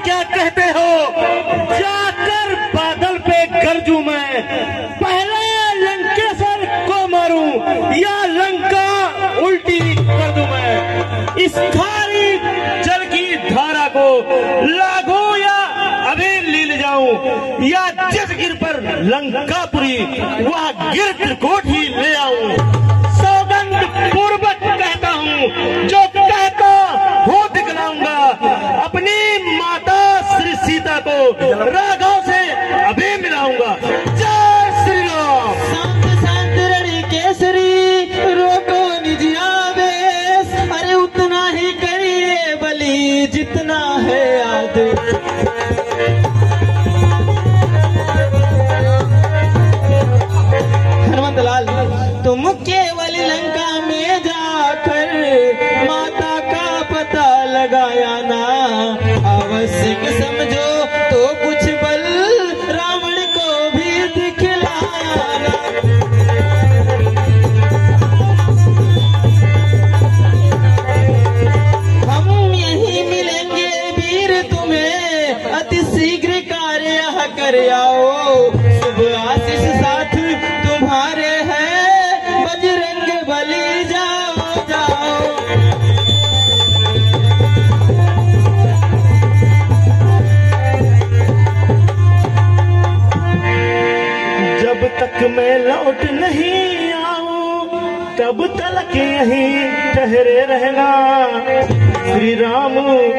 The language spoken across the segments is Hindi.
क्या कहते हो? जाकर बादल पे गरजू मैं, पहले लंकेश्वर को मारूं या लंका उल्टी कर दूं मैं। इस खारी जल की धारा को लागू या अबीर लील जाऊं, या जिस गिर पर लंकापुरी वह गिर त्रिकोट ही ले आऊं। सौगंध पूर्वक कहता हूं, जो कहता हो दिखलाऊंगा। अपनी माता श्री सीता को राघव से अभी मिलाऊंगा। जय श्री राम। शांत शांत रणि केसरी, रोको निज आवेश। अरे उतना ही करिए बलि जितना है आदेश। हनुमंतलाल, तुम केवल लंका में जाकर माता का पता लगाया ना। आवश्यक समझो तो कुछ बल रावण को भी दिखलाया ना। हम यहीं मिलेंगे वीर तुम्हें, अति शीघ्र कार्य कर आओ। शुभ आशीष साथ तुम्हारे हैं, बजरंग बली जाओ जाओ। जब तक मैं लौट नहीं आऊं तब तक यहीं ठहरे रहना। श्री राम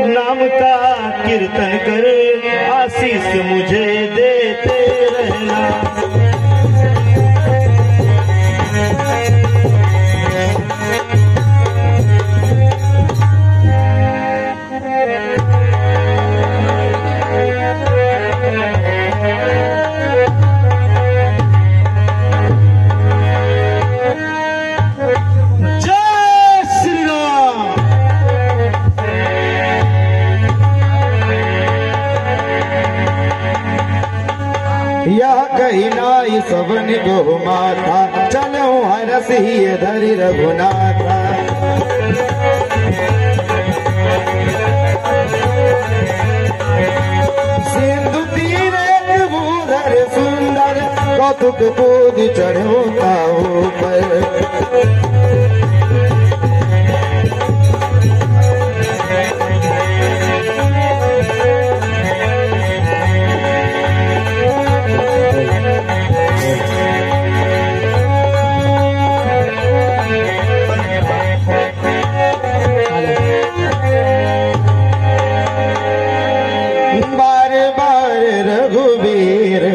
नाम का कीर्तन कर आशीष मुझे देते रहना। सबन गो माता, चलो हरस ही धरि रघुनाथा। सिंधु तीरे भूधर सुंदर, कौतुक कूद चढ़ो ताऊ पर।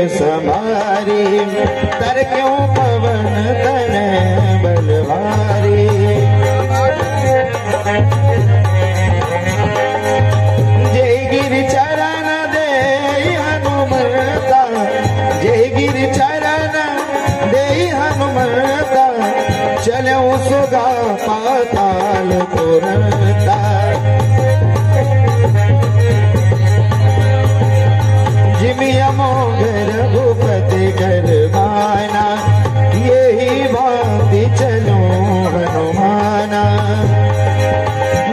समारी तर क्यों पवन तन बलवारी। जय गिर चरण दे हनुमता, जय गिर चरण दे हनुमता। चलो सुगा पाताल पुरता, जिमिया मोग रघुपति करवाना। यही भांति चलो हनुमाना।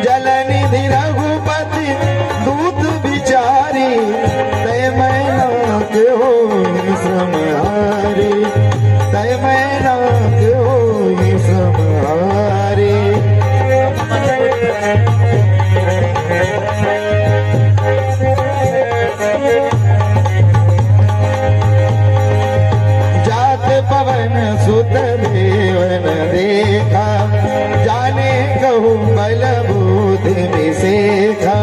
जलनिधि रघुपति दूत बिचारी, तय मैना के हो संहारी। तय मैना के हो संहारी। पवन सुत देवन देखा, जाने कहूँ बल बुद्धि विसेखा।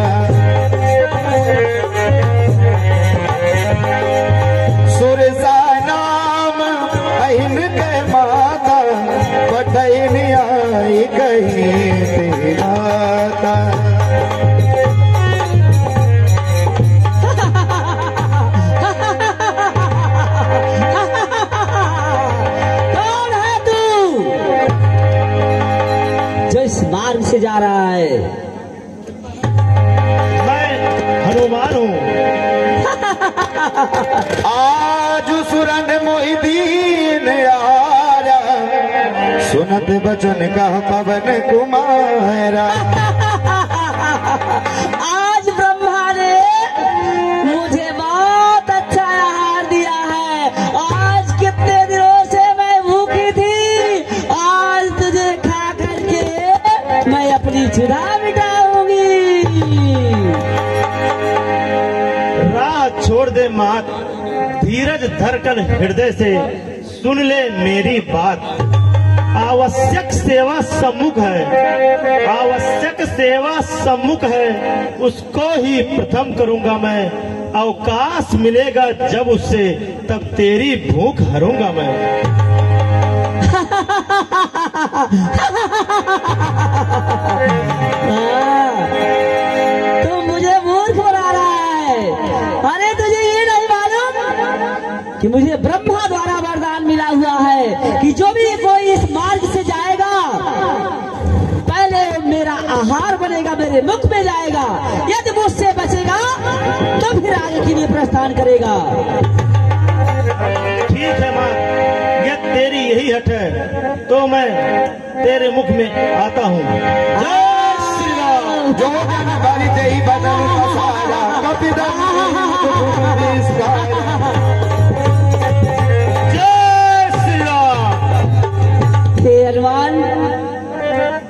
सुरसा नाम अहिन के माता, पठैन आई कहीं माता। मार्ग से जा रहा है। मैं हनुमान हूँ। आज सुरन मोहिदीन आरा, सुनत बचन का पवन कुमारा। आज ब्रह्मा ने छोड़ दे मात, धीरज धरकर हृदय से सुन ले मेरी बात। आवश्यक सेवा सम्मुख है, आवश्यक सेवा सम्मुख है, उसको ही प्रथम करूंगा मैं। अवकाश मिलेगा जब उससे, तब तेरी भूख हरूंगा मैं। तू मुझे मूर्ख बना रहा है। अरे तुझे ये नहीं मालूम कि मुझे ब्रह्मा द्वारा वरदान मिला हुआ है कि जो भी कोई इस मार्ग से जाएगा, पहले मेरा आहार बनेगा, मेरे मुख में जाएगा। यदि मुझसे बचेगा तो फिर आगे के लिए प्रस्थान करेगा। ठीक है माँ, ये तेरी यही हट है, तो मैं तेरे मुख में आता हूँ। जय श्री राम। जो जन भरी जय बदन पसारा, कपिदन जय श्री राम। हे हनुमान,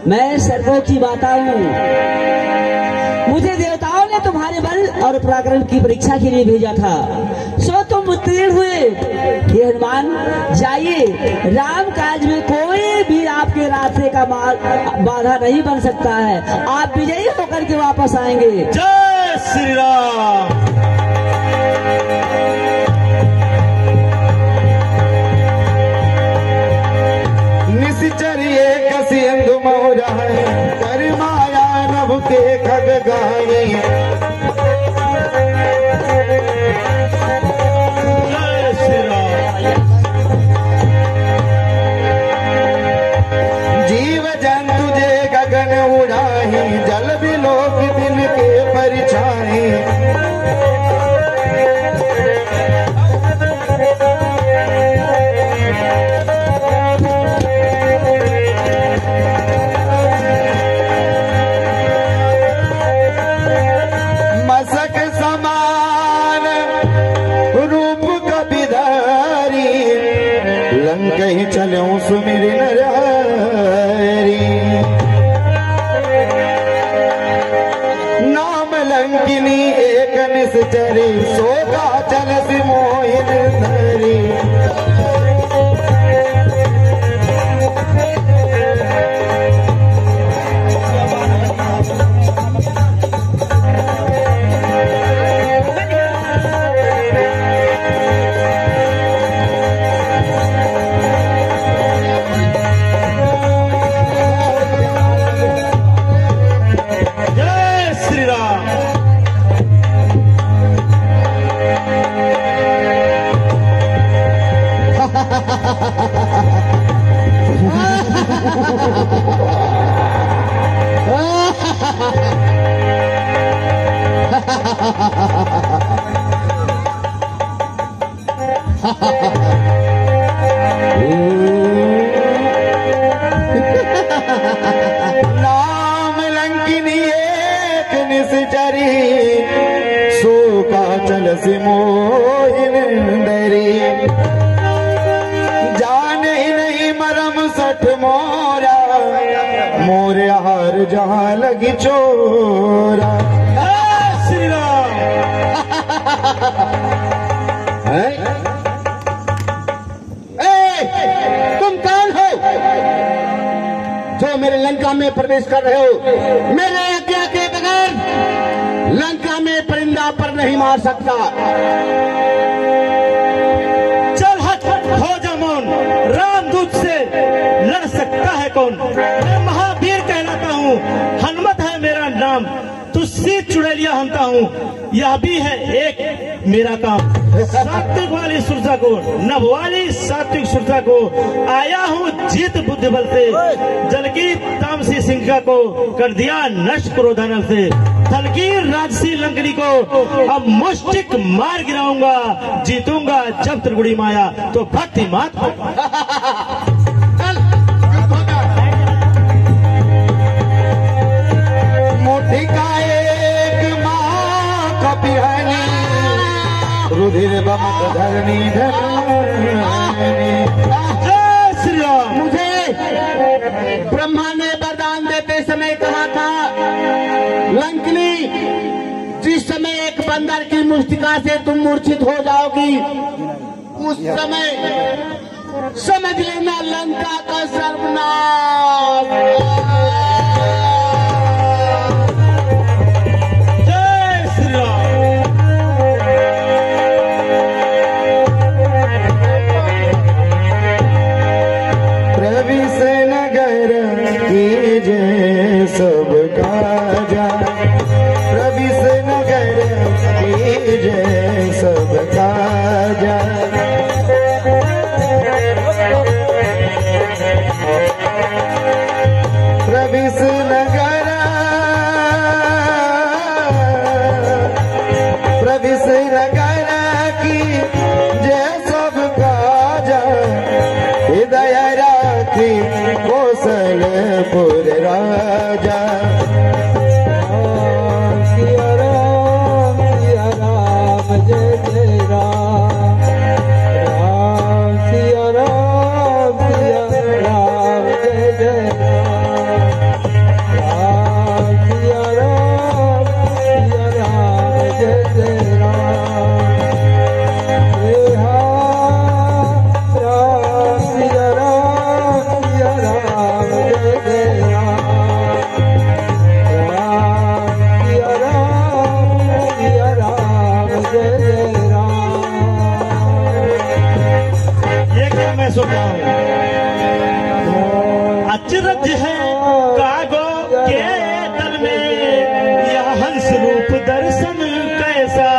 मैं सर्वों की माता हूँ। मुझे देवताओं ने तुम्हारे बल और पराक्रम की परीक्षा के लिए भेजा था, सो तुम उत्तीर्ण हुए। हे हनुमान, जाइए, राम काज में कोई भी आपके रास्ते का बाधा नहीं बन सकता है। आप विजयी होकर के वापस आएंगे। जय श्री राम। निश्चर्ये कसिंधु मौजा है, कर माया नभ के खग गाये। जय श्री राम। जीव जंतु जे गगन उड़ाही, जल बिलोक दिन के परिछाई। मसक समान रूप कपिधारी, लंक ही चलूं सुमिर नरहरी। नाम लंकिनी एक निश्चरी, सोगा चलस मोहिन धरी। जय श्री राम। नाम लंकिनी एक निश्चरी, सोका चलस मोहिन धरी। जाने ही नहीं मरम सठ मोरा, मोरे हार जहाँ लगी चोरा। जय श्री राम। तुम कौन हो जो मेरे लंका में प्रवेश कर रहे हो? मेरे आज्ञा के बगैर लंका में परिंदा पर नहीं मार सकता। चल हट, हो जा मौन। रामदूत से लड़ सकता है कौन? मैं महावीर कहलाता हूँ, हनुमत है मेरा नाम। तुझसे चुड़ैलिया हंता हूँ, यह भी है एक मेरा काम। सात्विक वाली सुरता को, नभ वाली सात्विक सुरता को, आया हूँ जीत बुद्धि बल से। जल की तामसी सिंका को कर दिया नष्ट क्रोधानल से। थल की राजसी लंकनी को अब मुष्टिक मार गिराऊंगा। जीतूंगा जब त्रिगुणी माया तो भक्ति मात। मोटी का एक माँ कपिहनी, रुधिर बमक धरणी धरणी। जय श्री राम। मुझे ब्रह्मा ने वरदान देते समय कहा था, लंकनी जिस समय एक बंदर की मुष्टिका से तुम मूर्छित हो जाओगी, उस समय समझ लेना लंका का सर्वनाश। जय श्री राम। प्रविश नगर कीजे सब काजा, प्रविश नगर कीजे सब काजा। प्रविश नगर, प्रविश नगर की जय सब काजा, हृदय राखी कौशलपुर राजा। सिया राम जय जय राम, राम सिया राम जय जय राम, राम सिया राम जय जय राम। राम सिया राम जय जय राम, राम सिया राम जय जय राम। ये क्या मैं सुन रहा हूँ? अचरज है कागो के तल में, यह हंस रूप दर्शन कैसा,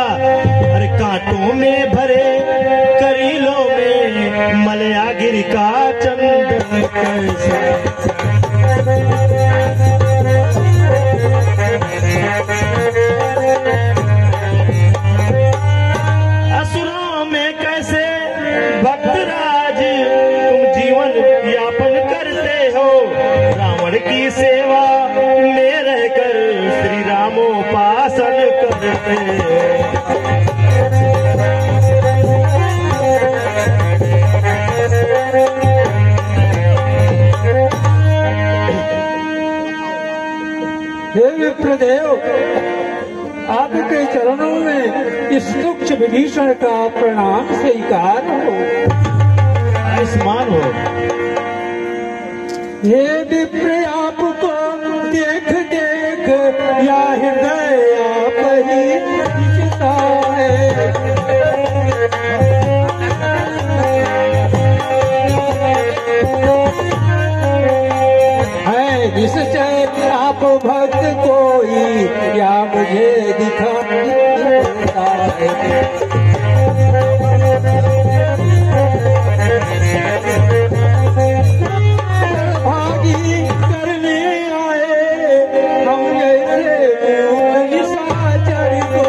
अरे कांटों में भरे करीलों में मलयागिर का चंदन कैसा। असुरों में कैसे भक्तराज तुम जीवन यापन करते हो, रावण की सेवा में रहकर श्री रामोपासन करते हो। हे विप्रदेव, आपके चरणों में इस तुच्छ विभीषण का प्रणाम स्वीकार हो। आयुष्मान हो। हे विप्र, आपको देख देख या हृदय आप ही खिंचता है। है निश्चय आप भक्त कोई या मुझे दिखाई देता है। भागी करने आए हम जैसे निशाचर को,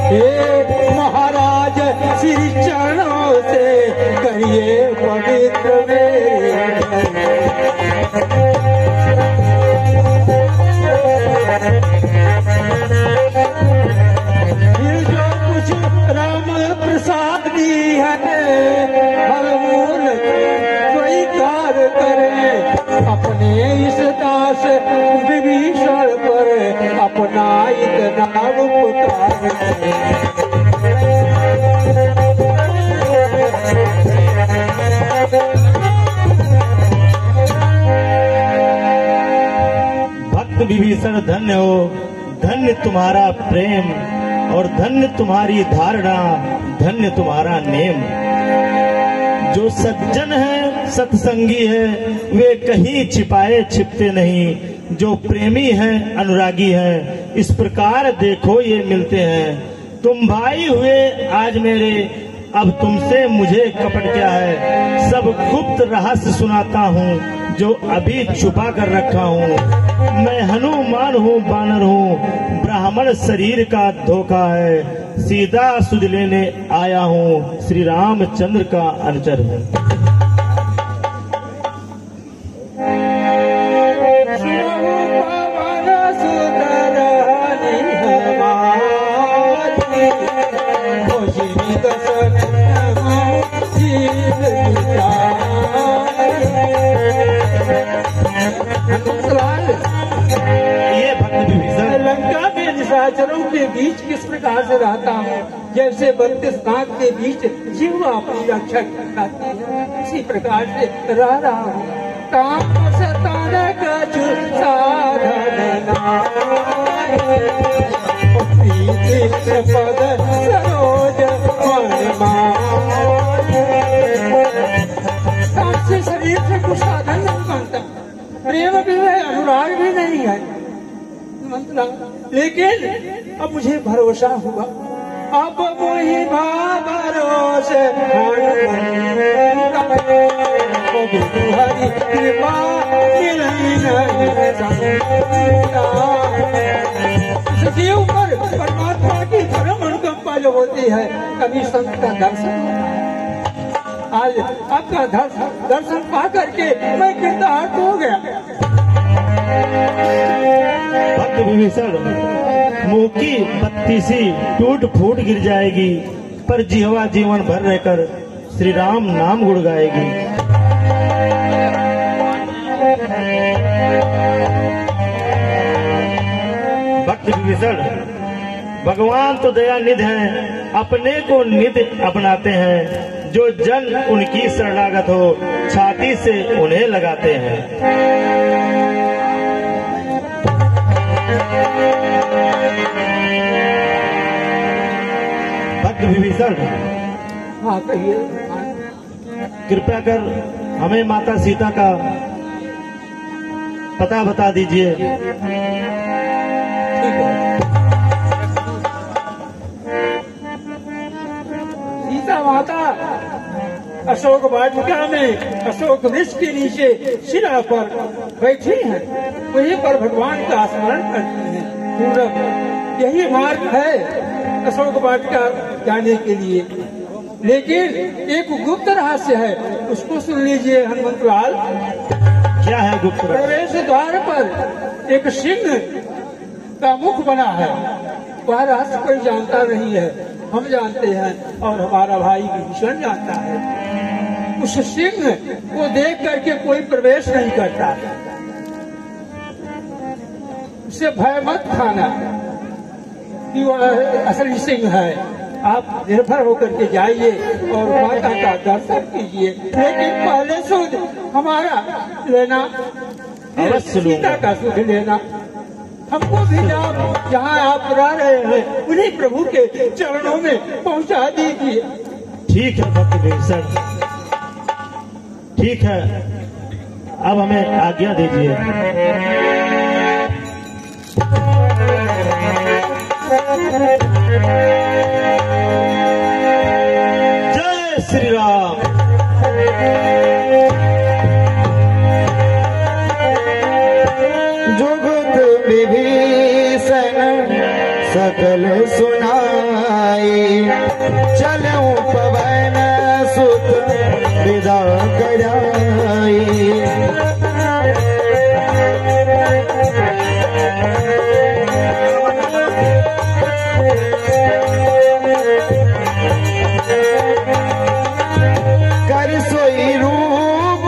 हे महाराज श्री चरणों से कहिए पवित्र मेरे। फिर जो कुछ राम प्रसादी है हर मूल स्वीकार करें, अपने इस दास विभीषण पर अपना इतना उपकार करें। भक्त विभीषण धन्य हो, धन्य तुम्हारा प्रेम और धन्य तुम्हारी धारणा, धन्य तुम्हारा नेम। जो सज्जन है सत्संगी है वे कहीं छिपाए छिपते नहीं, जो प्रेमी है अनुरागी है इस प्रकार देखो ये मिलते हैं। तुम भाई हुए आज मेरे, अब तुमसे मुझे कपट क्या है, सब गुप्त रहस्य सुनाता हूँ जो अभी छुपा कर रखा हूँ। मैं हनुमान हूँ, बानर हूँ, ब्राह्मण शरीर का धोखा है, सीधा सुध लेने आया हूँ, श्री रामचंद्र का अनुचर हूँ। के बीच किस प्रकार से रहता हूँ, जैसे 32 नाग के बीच जीवा अपनी रक्षा करती है, इसी प्रकार से रह रहा हूँ। काम सताना का साधन पद सरोज से शरीर से कुछ साधन नहीं बनता, प्रेम भी है, अनुराग भी नहीं है मतलब। लेकिन अब मुझे भरोसा हुआ, अब वही भरोसे हरी कृपा जीव पर परमात्मा की धर्म अनुकंपा जो होती है, कभी संत का दर्शन होता है। आज आपका दर्शन पा करके मैं कृतार्थ हो गया। भक्त विभीषण, मुंह की बत्ती सी टूट फूट गिर जाएगी, पर जिहवा जीवन भर रहकर श्री राम नाम गुण गाएगी। भक्त विभीषण, भगवान तो दया निधि हैं, अपने को निधि अपनाते हैं, जो जन उनकी शरणागत हो छाती से उन्हें लगाते हैं। भक्त विभीषण, हाँ कहिए। कृपया कर हमें माता सीता का पता बता दीजिए। ठीक है। सीता माता अशोक वाटिका में अशोक वृक्ष के नीचे शिला पर बैठी हैं, वहीं पर भगवान का स्मरण करती हैं। पूरब यही मार्ग है अशोक वाटिका जाने के लिए, लेकिन एक गुप्त रहस्य है, उसको सुन लीजिए हनुमंतलाल। क्या है गुप्त रहस्य? प्रवेश द्वार पर एक सिंह का मुख बना है, वह रहस्य कोई जानता नहीं है, हम जानते हैं और हमारा भाई विभीषण जानता है। उस सिंह को देख करके कोई प्रवेश नहीं करता, उससे भय मत खाना कि वह असली सिंह है। आप निर्भर होकर के जाइए और माता का दर्शन कीजिए, लेकिन पहले सुध हमारा लेना, अवश्य सीता का सुध लेना। हमको भी जहाँ आप रह रहे हैं उन्हीं प्रभु के चरणों में पहुँचा दीजिए। ठीक है भक्त विभीषण, ठीक है, अब हमें आज्ञा दीजिए। जय श्री राम। जुगत विभीषण सकल सुनाई, चलूं पवन सुत विदा कराई। कर सोई रूप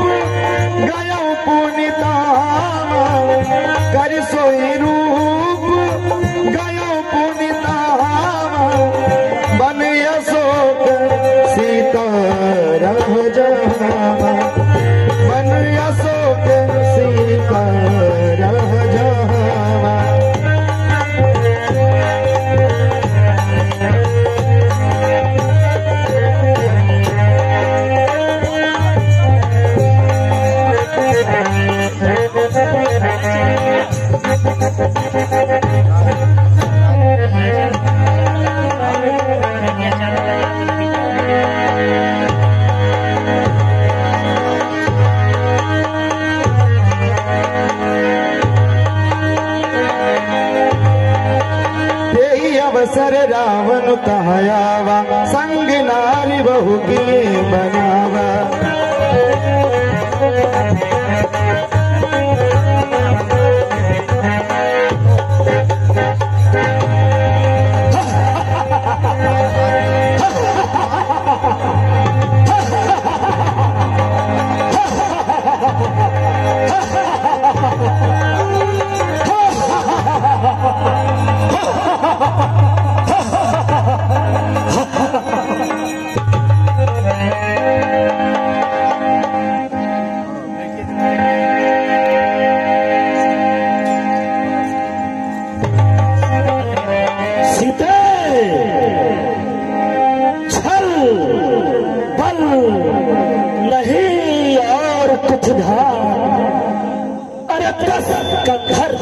गयो पुनिताम, कर सोई रूप गयो पुनिताम, बन अशोक सीता रह जावा, बन अशोक सीता रह जावा। अवसर रावण कहायावा, संग नारी बहु की बनावा।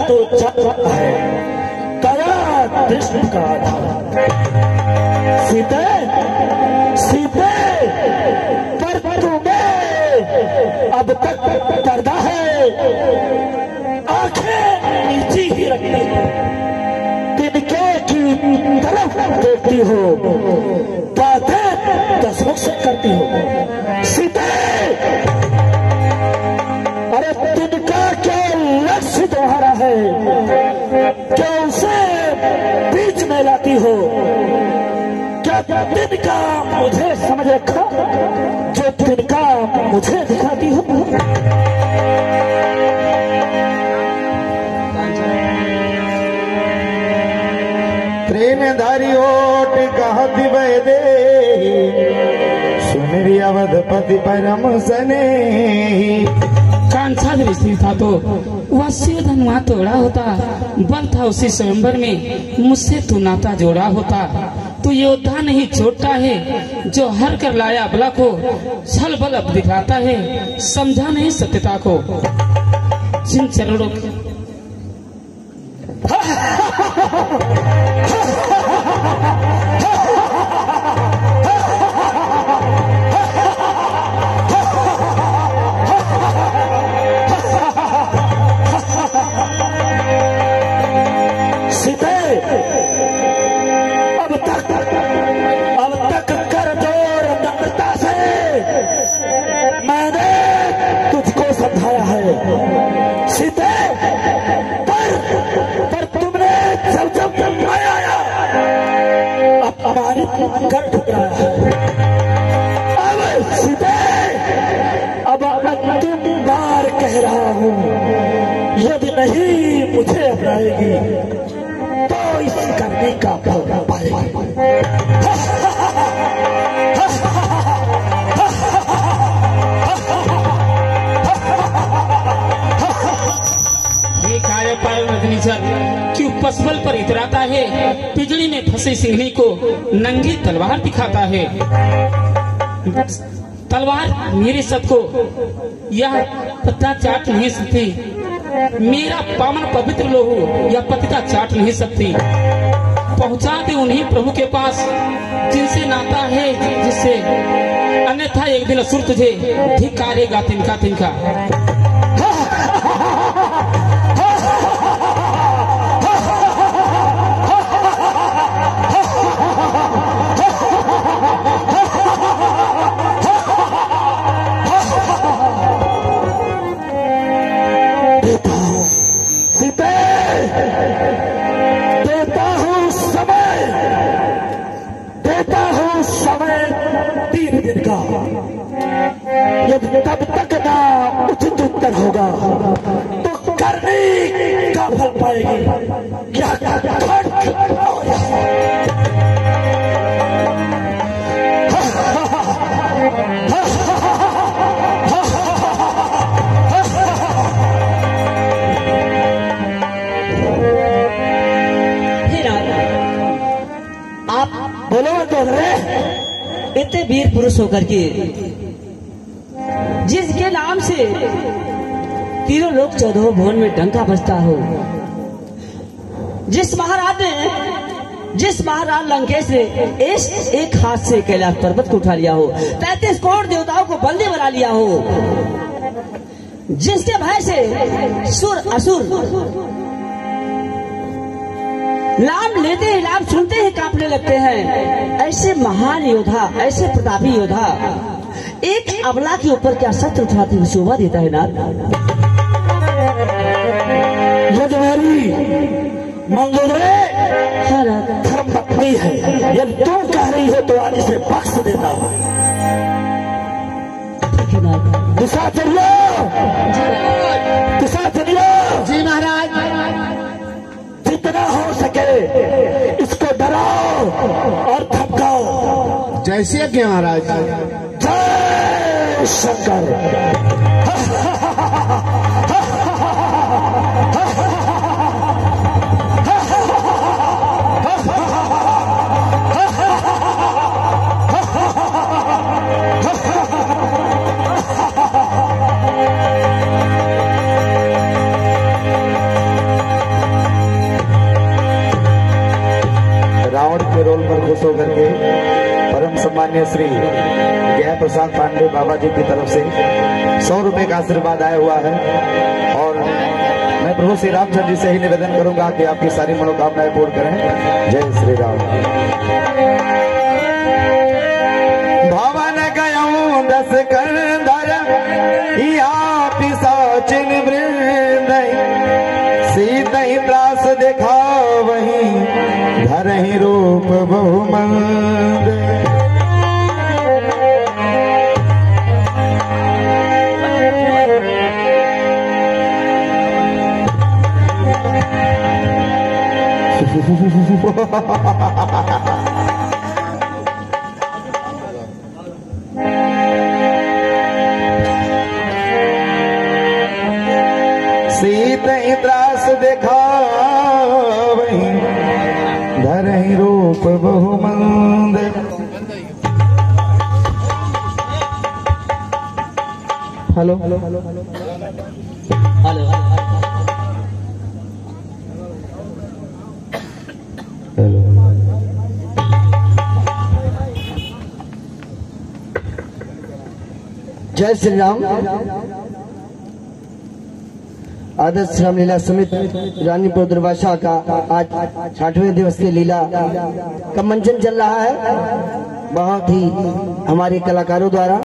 तो जाता है काया कृष्ण का आधार। सीते सीते पर तुम्हें अब तक पर्दा है, आंखें नीचे ही रखती हो, तिनके की तरफ देखती हो, बातें दसमुख से करती हो। सीते अरे तिनका क्या लक्ष्य तुम्हारा है, क्या उसे बीच में लाती हो? क्या तिनका मुझे समझ रखा जो तिनका मुझे दिखाती हो? प्रेमधारी ओट कहती दे सुनरी अवधपति परम सने। कांसा दृष्टि था तो वह शिवधन वहाँ तोड़ा होता, बल था उसी स्वयंवर में मुझसे तू नाता जोड़ा होता। तू योद्धा नहीं छोटा है जो हर कर लाया बला को, छल बल अब दिखाता है समझा नहीं सत्यता को। जिन चरणों कर ठुकराया है। अब सीते अब अंतिम बार कह रहा हूँ, यदि नहीं मुझे अपनाएगी तो इस करने का फल पाएगी। क्यों पसबल पर इतराता है, पिजड़ी में फंसे सिंहनी को नंगी तलवार दिखाता है। तलवार मेरे सत को यह पत्ता चाट नहीं सकती, मेरा पावन पवित्र लोहू यह पतिता चाट नहीं सकती। पहुंचा दे उन्हीं प्रभु के पास जिनसे नाता है जिससे, अन्यथा एक दिन असुर तुझे धिक्कारेगा तिनका तिनका। तब तक ना उचित उत्तर होगा तो करने का फल पाएगी। क्या आप बोलो तो इतने वीर पुरुष होकर के जिसके नाम से तीनों लोग 14 भुवन में डंका बजता हो, जिस महाराज लंकेश ने एक हाथ से कैलाश पर्वत को उठा लिया हो, 33 करोड़ देवताओं को बंदी बना लिया हो, जिसके भय से सुर असुर नाम लेते ही नाम सुनते ही कांपने लगते हैं, ऐसे महान योद्धा, ऐसे प्रतापी योद्धा एक अबला के ऊपर क्या शस्त्र उठाती हुई शोभा देता है ना। यदि मंगोदरे धर्म पत्नी है, यदि तुम कह रही हो तो आज इसे बख्श देता हूँ। दिशा चलियो, दिशा चलियो। जी महाराज, जितना हो सके इसको डराओ और धमकाओ। जैसे कि महाराज। जय शंकर। के रोल पर खुश होकर के परम सम्मान्य श्री जय प्रसाद पांडे बाबा जी की तरफ से 100 रुपए का आशीर्वाद आया हुआ है। और मैं प्रभु श्री रामचंद्र जी से ही निवेदन करूंगा कि आपकी सारी मनोकामनाएं पूर्ण करें। जय श्री राम। भवन गयऊं 10 कंधर या पिशाचिन वृंद, सीतहि त्रास देखा वहीं धरहि रूप बहुमंद। सीतहि त्रास देखा वहीं धरहि रूप बहुमंद। हेलो हेलो जय श्री राम। आदर्श रामलीला समित रानीपुर दुर्वासा का आज 60वें दिवस की लीला का मंचन चल रहा है। बहुत ही हमारे कलाकारों द्वारा